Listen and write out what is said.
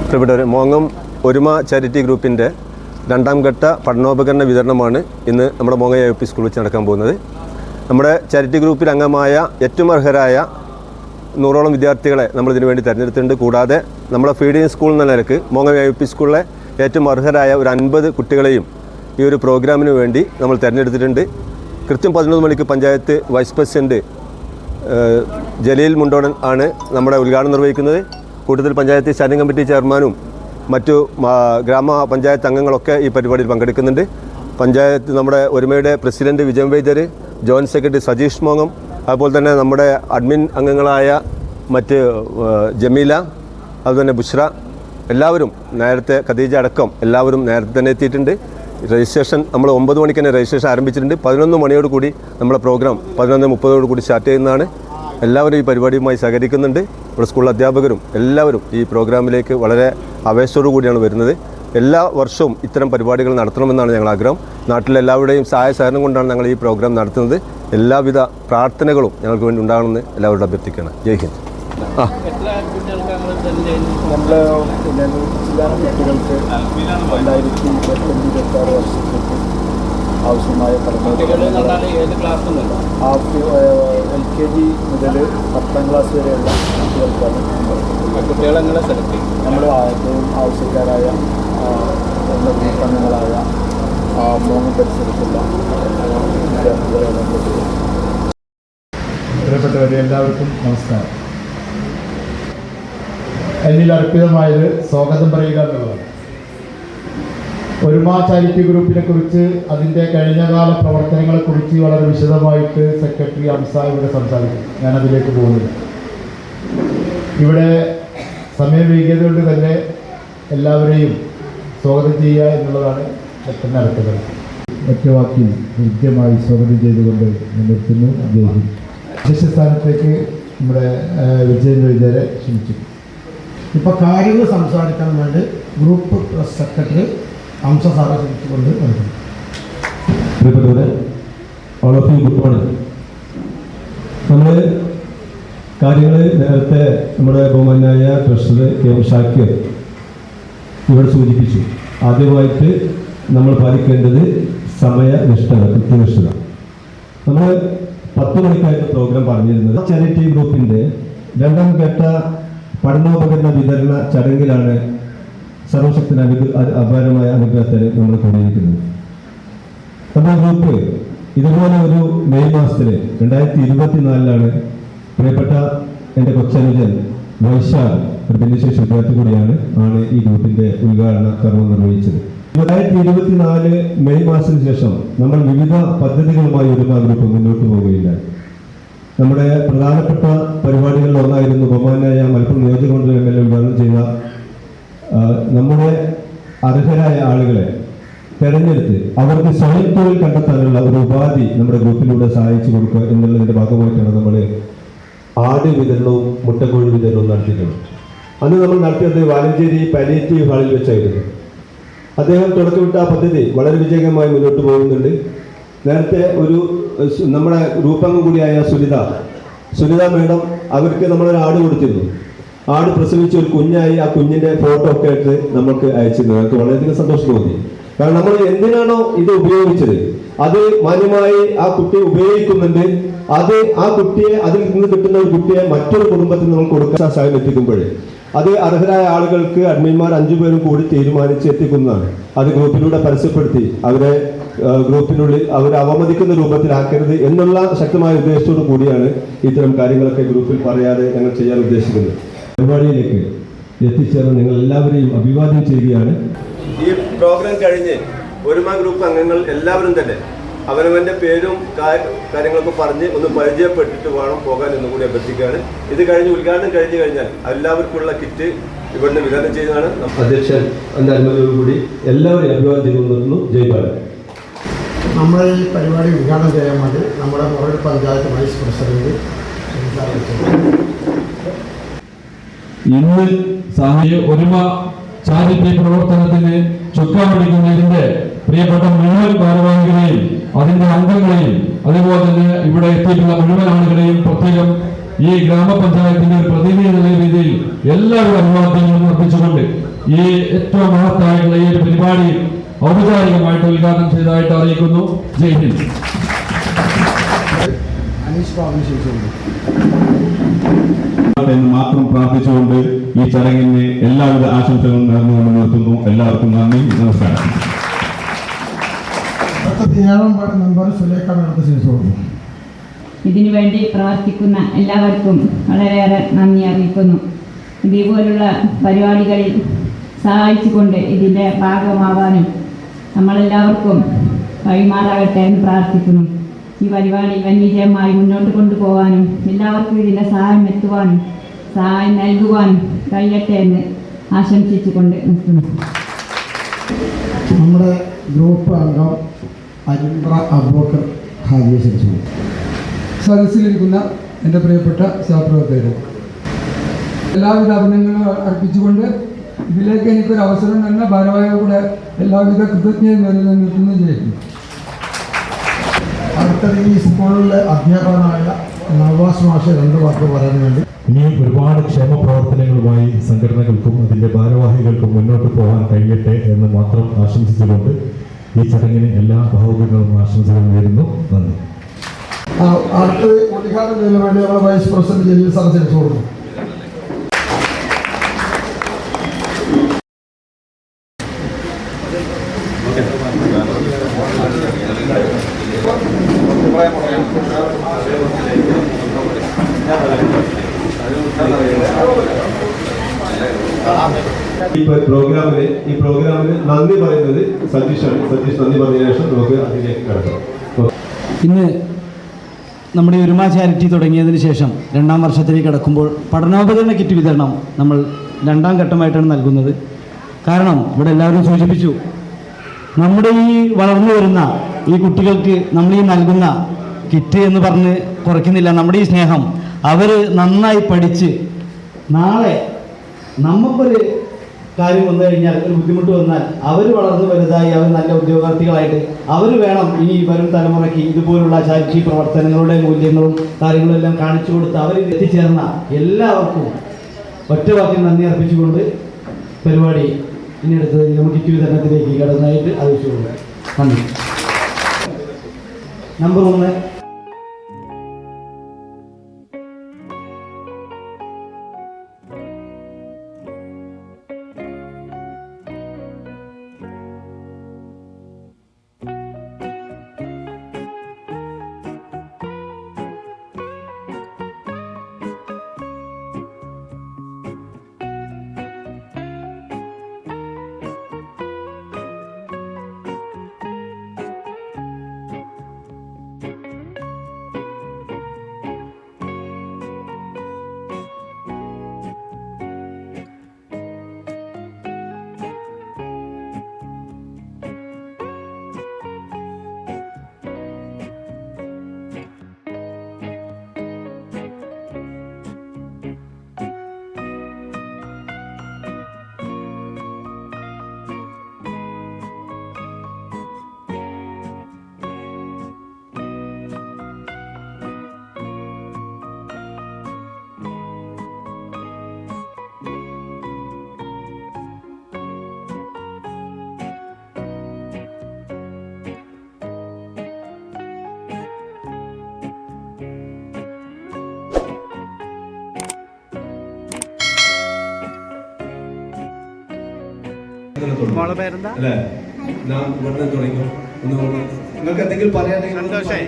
പ്രിയപ്പെട്ടവരെ, മോങ്ങം ഒരുമ ചാരിറ്റി ഗ്രൂപ്പിൻ്റെ രണ്ടാം ഘട്ട പഠനോപകരണ വിതരണമാണ് ഇന്ന് നമ്മുടെ മോങ്ങം AUP സ്കൂളിൽ വെച്ച് നടക്കാൻ പോകുന്നത്. നമ്മുടെ ചാരിറ്റി ഗ്രൂപ്പിൽ അംഗമായ ഏറ്റവും അർഹരായ 100ഓളം വിദ്യാർത്ഥികളെ നമ്മളിതിനു വേണ്ടി തിരഞ്ഞെടുത്തിട്ടുണ്ട്. കൂടാതെ നമ്മുടെ ഫീഡിങ് സ്കൂൾ എന്ന നിലക്ക് മോങ്ങം AUP സ്കൂളിലെ ഏറ്റവും അർഹരായ ഒരു 50 കുട്ടികളെയും ഈ ഒരു പ്രോഗ്രാമിന് വേണ്ടി നമ്മൾ തിരഞ്ഞെടുത്തിട്ടുണ്ട്. കൃത്യം 11 മണിക്ക് പഞ്ചായത്ത് വൈസ് പ്രസിഡൻറ്റ് ജലീൽ മുണ്ടോടൻ ആണ് നമ്മുടെ ഉദ്ഘാടനം നിർവഹിക്കുന്നത്. കൂട്ടത്തിൽ പഞ്ചായത്ത് സ്റ്റാൻഡിംഗ് കമ്മിറ്റി ചെയർമാനും മറ്റു ഗ്രാമപഞ്ചായത്ത് അംഗങ്ങളൊക്കെ ഈ പരിപാടിയിൽ പങ്കെടുക്കുന്നുണ്ട്. പഞ്ചായത്ത് നമ്മുടെ ഒരുമയുടെ പ്രസിഡന്റ് വിജയൻ വൈദ്യർ, ജോയിൻറ്റ് സെക്രട്ടറി സജീഷ് മോങ്ങം, അതുപോലെ തന്നെ നമ്മുടെ അഡ്മിൻ അംഗങ്ങളായ മറ്റ് ജമീല, അതുപോലെ ബുഷ്ര, എല്ലാവരും നേരത്തെ, ഖദീജ അടക്കം എല്ലാവരും നേരത്തെ തന്നെ എത്തിയിട്ടുണ്ട്. രജിസ്ട്രേഷൻ നമ്മൾ 9 മണിക്ക് തന്നെ രജിസ്ട്രേഷൻ ആരംഭിച്ചിട്ടുണ്ട്. 11 മണിയോട് കൂടി നമ്മുടെ പ്രോഗ്രാം 11:30 കൂടി സ്റ്റാർട്ട് ചെയ്യുന്നതാണ്. എല്ലാവരും ഈ പരിപാടിയുമായി സഹകരിക്കുന്നുണ്ട്. ഇവിടെ സ്കൂൾ അധ്യാപകരും എല്ലാവരും ഈ പ്രോഗ്രാമിലേക്ക് വളരെ ആവേശത്തോടു കൂടിയാണ് വരുന്നത്. എല്ലാ വർഷവും ഇത്തരം പരിപാടികൾ നടത്തണമെന്നാണ് ഞങ്ങൾ ആഗ്രഹം. നാട്ടിലെ എല്ലാവരുടെയും സഹായ സഹകരണം കൊണ്ടാണ് ഞങ്ങൾ ഈ പ്രോഗ്രാം നടത്തുന്നത്. എല്ലാവിധ പ്രാർത്ഥനകളും ഞങ്ങൾക്ക് വേണ്ടി ഉണ്ടാകണമെന്ന് എല്ലാവരോടും അഭ്യർത്ഥിക്കുകയാണ്. ജയ് ഹിന്ദ്. നമ്മുടെ കുട്ടികൾക്ക് 2025-26 വർഷത്തേക്ക് ആവശ്യമായ LKG മുതൽ 10ാം ക്ലാസ് വരെയുള്ള കുട്ടികൾക്കാണ് കുട്ടികളെങ്ങനെ സെലക്ട് ചെയ്യും. നമ്മൾ ഏറ്റവും ആവശ്യക്കാരായ അംഗങ്ങളായ മോങ്ങം പരിസരത്തുള്ള വിദ്യാർത്ഥികളെ പ്രിയപ്പെട്ടവരെ എല്ലാവർക്കും നമസ്കാരം. എന്നിൽ അർപ്പിതമായത് സ്വാഗതം പറയുക എന്നുള്ളതാണ്. ഒരുമ ചാരിറ്റി ഗ്രൂപ്പിനെ കുറിച്ച്, അതിൻ്റെ കഴിഞ്ഞകാല പ്രവർത്തനങ്ങളെക്കുറിച്ച് വളരെ വിശദമായിട്ട് സെക്രട്ടറി അംസ ഇവിടെ സംസാരിക്കും. ഞാനതിലേക്ക് പോകുന്നില്ല. ഇവിടെ സമയം വൈകിയതുകൊണ്ട് തന്നെ എല്ലാവരെയും സ്വാഗതം ചെയ്യുക എന്നുള്ളതാണ് പെട്ടെന്ന് നടക്കുന്നത്. ഒറ്റവാക്കിൽ കൃത്യമായി സ്വാഗതം ചെയ്തുകൊണ്ട് നിർത്തുന്നു. ജയ്. അധ്യക്ഷസ്ഥാനത്തേക്ക് നമ്മുടെ വിജയൻ വൈദ്യരെ ക്ഷണിച്ചു. ഇപ്പോൾ കാര്യങ്ങൾ സംസാരിക്കാൻ വേണ്ടി ഗ്രൂപ്പ് സെക്രട്ടറി അംസ സാറെ ക്ഷണിച്ചുകൊണ്ട് നൽകുന്നു. പ്രിയപ്പെട്ടവരെ, all of you good morning. നമ്മൾ കാര്യങ്ങൾ നേരത്തെ നമ്മുടെ ബഹുമാനായ ട്രഷറർ KM ഷാക്കിർ ഇവിടെ സൂചിപ്പിച്ചു. ആദ്യമായിട്ട് നമ്മൾ പാലിക്കേണ്ടത് സമയനിഷ്ഠത, കൃത്യനിഷ്ഠത. നമ്മൾ 10 മണിക്കായിട്ട് പ്രോഗ്രാം പറഞ്ഞിരുന്നത്. ചാരിറ്റി ഗ്രൂപ്പിൻ്റെ രണ്ടാം ഘട്ട പഠനോപകരണ വിതരണ ചടങ്ങിലാണ് സർവശക്തന അപാരമായ അനുഗ്രഹത്തിന് നമ്മൾ കൂടിയിരിക്കുന്നത്. നമ്മുടെ ഗ്രൂപ്പ് ഇതുപോലെ ഒരു മെയ് മാസത്തിൽ 2024 പ്രിയപ്പെട്ട എൻ്റെ കൊച്ചനുജൻ വൈശാഖ്, ഒരു ഭിന്നശേഷി വിദ്യാർത്ഥി കൂടിയാണ് ഈ ഗ്രൂപ്പിൻ്റെ ഉദ്ഘാടന കർമ്മം നിർവഹിച്ചത്. 2024 മെയ് മാസത്തിന് ശേഷം നമ്മൾ വിവിധ പദ്ധതികളുമായി ഒരുമ ഗ്രൂപ്പ് മുന്നോട്ട് പോവുകയില്ല. നമ്മുടെ പ്രധാനപ്പെട്ട പരിപാടികളിൽ ഒന്നായിരുന്നു ബഹുമാനായ മലപ്പുറം നിയോജകമണ്ഡലം MLA ഉദ്ഘാടനം ചെയ്ത നമ്മുടെ അർഹരായ ആളുകളെ തെരഞ്ഞെടുത്ത് അവർക്ക് സ്വയം തൊഴിൽ കണ്ടെത്താനുള്ള ഒരു ഉപാധി നമ്മുടെ ഗ്രൂപ്പിലൂടെ സഹായിച്ചു കൊടുക്കുക എന്നുള്ളതിൻ്റെ ഭാഗമായിട്ടാണ് നമ്മൾ ആട് വിതരണവും മുട്ടക്കോഴി വിതരണവും നടത്തിയിട്ടുള്ളത്. അന്ന് നമ്മൾ നടത്തിയത് വാലഞ്ചേരി പാലിയേറ്റീവ് ഹാളിൽ വെച്ചായിരുന്നു. അദ്ദേഹം തുടക്കമിട്ട ആ പദ്ധതി വളരെ വിജയകരമായി മുന്നോട്ട് പോകുന്നുണ്ട്. നേരത്തെ ഒരു നമ്മുടെ ഗ്രൂപ്പംഗം കൂടിയായ സുനിത മേഡം, അവർക്ക് നമ്മളൊരു ആട് കൊടുത്തിരുന്നു. ആട് പ്രസവിച്ച് ഒരു കുഞ്ഞായി ആ കുഞ്ഞിൻ്റെ ഫോട്ടോ ഒക്കെ ആയിട്ട് നമുക്ക് അയച്ചിരുന്നു. നമുക്ക് വളരെയധികം സന്തോഷം തോന്നി. കാരണം നമ്മൾ എന്തിനാണോ ഇത് ഉപയോഗിച്ചത് അത് മാന്യമായി ആ കുട്ടി ഉപയോഗിക്കുന്നുണ്ട്. അത് ആ കുട്ടിയെ, അതിൽ നിന്ന് കിട്ടുന്ന ഒരു കുട്ടിയെ മറ്റൊരു കുടുംബത്തിന് നമ്മൾ കൊടുക്കാൻ സഹായം എത്തിക്കുമ്പോൾ അത് അർഹരായ ആളുകൾക്ക് അഡ്മിന്മാർ 5 പേരും കൂടി തീരുമാനിച്ച് എത്തിക്കുന്നതാണ്. അത് ഗ്രൂപ്പിലൂടെ പരസ്യപ്പെടുത്തി അവരെ ഗ്രൂപ്പിനുള്ളിൽ അവരെ അവമതിക്കുന്ന രൂപത്തിലാക്കരുത് എന്നുള്ള ശക്തമായ ഉദ്ദേശത്തോടു കൂടിയാണ് ഇത്തരം കാര്യങ്ങളൊക്കെ ഗ്രൂപ്പിൽ പറയാതെ ഞങ്ങൾ ചെയ്യാൻ ഉദ്ദേശിക്കുന്നത്. പരിപാടിയിലേക്ക് എത്തിച്ചേർന്ന് നിങ്ങൾ എല്ലാവരെയും അഭിവാദ്യം ചെയ്യുകയാണ്. ഈ പ്രോഗ്രാം കഴിഞ്ഞ് ഒരുമ ഗ്രൂപ്പ് അംഗങ്ങൾ എല്ലാവരും തന്നെ അവനവൻ്റെ പേരും കാര്യങ്ങളൊക്കെ പറഞ്ഞ് ഒന്ന് പരിചയപ്പെട്ടിട്ട് വേണം പോകാൻ എന്നും കൂടി അഭ്യർത്ഥിക്കുകയാണ്. ഇത് കഴിഞ്ഞ് ഉദ്ഘാടനം കഴിഞ്ഞു കഴിഞ്ഞാൽ എല്ലാവർക്കുള്ള കിറ്റ് ഇവിടുന്ന് വിതരണം ചെയ്യുന്നതാണ്. അധ്യക്ഷൻ എൻ്റെ അനുമതിയോടുകൂടി എല്ലാവരെയും അഭിവാദ്യം ചെയ്തു നിർത്തുന്നു. ജയ് ഭാരത്. നമ്മൾ ഈ പരിപാടി ഉദ്ഘാടനം ചെയ്യാൻ വേണ്ടി നമ്മുടെ മുറൽ പഞ്ചായത്ത് വൈസ് പ്രസിഡന്റ് ഇന്ന് ഒരുമ ചാരിറ്റി പ്രവർത്തനത്തിന് ചുക്കാൻ പിടിക്കുന്നതിന്റെ പ്രിയപ്പെട്ട മുഴുവൻ ഭാരവാഹികളെയും അതിന്റെ അംഗങ്ങളെയും അതുപോലെ തന്നെ ഇവിടെ എത്തിയിട്ടുള്ള മുഴുവൻ ആളുകളെയും പ്രത്യേകം ഈ ഗ്രാമപഞ്ചായത്തിന്റെ ഒരു പ്രതിനിധി എന്ന രീതിയിൽ എല്ലാവരും അഭിവാദ്യങ്ങളും അർപ്പിച്ചുകൊണ്ട് ഈ ഏറ്റവും മഹത്തായിട്ടുള്ള ഈ ഒരു പരിപാടി ഔപചാരികമായിട്ട് ഉദ്ഘാടനം ചെയ്തതായിട്ട് അറിയിക്കുന്നു. ജയ് ഹിന്ദ്. എന്ന് മാത്രം പ്രാർത്ഥിച്ചുകൊണ്ട് ഈ ചടങ്ങിന് എല്ലാവിധ ആശംസകളും നേർന്നുകൊണ്ട് നിർത്തുന്നു. എല്ലാവർക്കും നന്ദി, നമസ്കാരം. മെമ്പർ സുലേഖ നടത്ത ശേഷം ഇതിനു വേണ്ടി പ്രവർത്തിക്കുന്ന എല്ലാവർക്കും വളരെയേറെ നന്ദി അറിയിക്കുന്നു. ഇതേപോലുള്ള പരിപാടികളിൽ സഹായിച്ചുകൊണ്ട് ഇതിൻ്റെ ഭാഗമാവാനും നമ്മളെല്ലാവർക്കും വഴിമാറാകട്ടെ എന്ന് പ്രാർത്ഥിക്കുന്നു. ഈ പരിപാടി വന്യജയമായി മുന്നോട്ട് കൊണ്ടുപോകാനും എല്ലാവർക്കും ഇതിൻ്റെ സഹായം എത്തുവാനും സഹായം നൽകുവാനും കഴിയട്ടെ എന്ന് ആശംസിച്ചുകൊണ്ട് നിൽക്കുന്നു. നമ്മുടെ ഗ്രൂപ്പ് അംഗം അരിമ്പ്ര അബൂബക്കർ ഹാജിയെ ക്ഷണിച്ചു. സദസ്സിലിരിക്കുന്ന എൻ്റെ പ്രിയപ്പെട്ട സഹപ്രവർത്തകരെ, എല്ലാവിധ അഭിനന്ദനങ്ങളും അർപ്പിച്ചുകൊണ്ട് ഇതിലേക്ക് എനിക്കൊരു അവസരം തന്നെ ഭാരവാഹികൾ കൂടെ എല്ലാവിധ കൃതജ്ഞതയും നിർത്തുന്നു ചെയ്യുന്നു. അടുത്തത് ഈ സ്കൂളിലെ അധ്യാപകനായ നവാസ് മാഷ് 2 വാക്ക് പറയാൻ വേണ്ടി. ഇനി ഒരുപാട് ക്ഷേമ പ്രവർത്തനങ്ങളുമായി സംഘടനകൾക്കും അതിന്റെ ഭാരവാഹികൾക്കും മുന്നോട്ട് പോകാൻ കഴിയട്ടെ എന്ന് മാത്രം ആശംസിച്ചുകൊണ്ട് ഈ ചടങ്ങിന് എല്ലാ ഭാവുകങ്ങളും ആശംസകളും നേരുന്നു. നന്ദി. അടുത്തത് ഉദ്ഘാടനം ചെയ്യുന്ന വേണ്ടി നമ്മുടെ വൈസ് പ്രസിഡന്റ് ജലീൽ സാർ ക്ഷണിച്ചു കൊടുക്കും. ഈ പ്രോഗ്രാമിന് നന്ദി പറയുന്നത് സതീഷാണ്. സതീഷ് നന്ദി പറഞ്ഞതിന് ശേഷം നമുക്ക് അതിലേക്ക് കടക്കാം. ഇന്ന് നമ്മുടെ ഒരുമ ചാരിറ്റി തുടങ്ങിയതിന് ശേഷം 2ാം വർഷത്തിലേക്ക് കടക്കുമ്പോൾ പഠനോപകരണ കിറ്റ് വിതരണം നമ്മൾ 2ാം ഘട്ടമായിട്ടാണ് നൽകുന്നത്. കാരണം ഇവിടെ എല്ലാവരും സൂചിപ്പിച്ചു, നമ്മുടെ ഈ വളർന്നു വരുന്ന ഈ കുട്ടികൾക്ക് നമ്മൾ ഈ നൽകുന്ന കിറ്റ് എന്ന് പറഞ്ഞ് കുറയ്ക്കുന്നില്ല. നമ്മുടെ ഈ സ്നേഹം അവർ നന്നായി പഠിച്ച് നാളെ നമുക്കൊരു കാര്യം വന്നു കഴിഞ്ഞാൽ, ഒരു ബുദ്ധിമുട്ട് വന്നാൽ അവർ വളർന്നു വലുതായി അവർ നല്ല ഉദ്യോഗാർത്ഥികളായിട്ട് അവർ വേണം ഇനി വരും തലമുറയ്ക്ക് ഇതുപോലുള്ള ചാരിറ്റി പ്രവർത്തനങ്ങളുടെ മൂല്യങ്ങളും കാര്യങ്ങളും എല്ലാം കാണിച്ചു കൊടുത്ത് അവരിൽ എത്തിച്ചേർന്ന എല്ലാവർക്കും ഒറ്റവാക്കിൽ നന്ദി അർപ്പിച്ചുകൊണ്ട് പരിപാടി ഇനി അടുത്തത് നമുക്ക് കിറ്റ് വിതരണത്തിലേക്ക് കടന്നതായിട്ട് അറിയിച്ചുകൊണ്ട് നന്ദി. നമ്പർ 1. നിങ്ങൾക്ക് എന്തെങ്കിലും പറയാൻ സന്തോഷമായി.